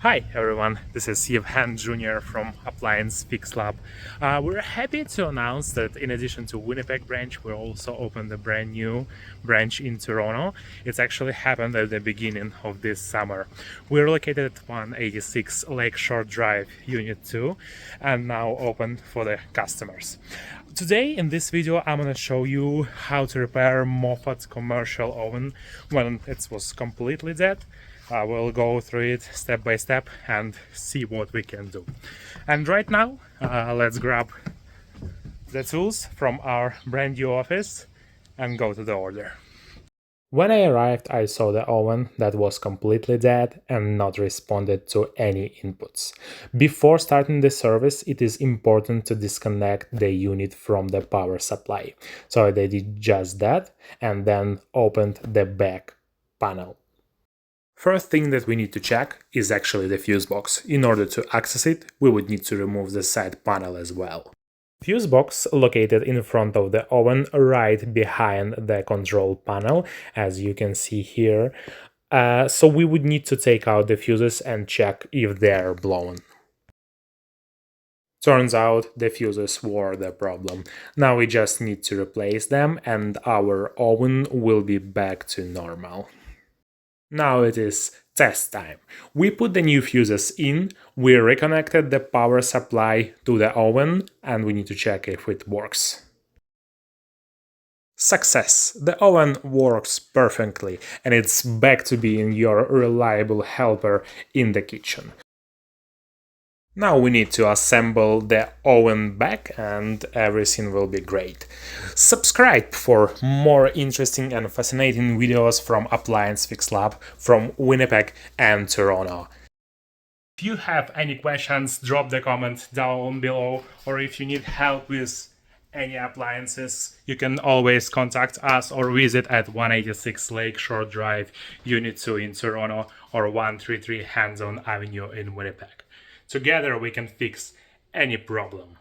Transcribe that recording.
Hi everyone, this is Yevhen Jr. from Appliance Fix Lab. We're happy to announce that in addition to Winnipeg branch, we also opened a brand new branch in Toronto. It's actually happened at the beginning of this summer. We're located at 186 Lakeshore Drive, Unit 2, and now open for the customers. Today in this video I'm gonna show you how to repair Moffat commercial oven when it was completely dead. We'll go through it step by step and see what we can do. And right now, let's grab the tools from our brand new office and go to the order. When I arrived, I saw the oven that was completely dead and not responded to any inputs. Before starting the service, it is important to disconnect the unit from the power supply. So I did just that and then opened the back panel. First thing that we need to check is actually the fuse box. In order to access it, we would need to remove the side panel as well. Fuse box located in front of the oven right behind the control panel, as you can see here. So we would need to take out the fuses and check if they're blown. Turns out the fuses were the problem. Now we just need to replace them and our oven will be back to normal. Now it is test time. We put the new fuses in, we reconnected the power supply to the oven, and we need to check if it works. Success! The oven works perfectly, and it's back to being your reliable helper in the kitchen. Now we need to assemble the oven back and everything will be great. Subscribe for more interesting and fascinating videos from Appliance Fix Lab from Winnipeg and Toronto. If you have any questions, drop the comment down below, or if you need help with any appliances, you can always contact us or visit at 186 Lakeshore Drive, Unit 2 in Toronto, or 133 Hands-On Avenue in Winnipeg. Together we can fix any problem.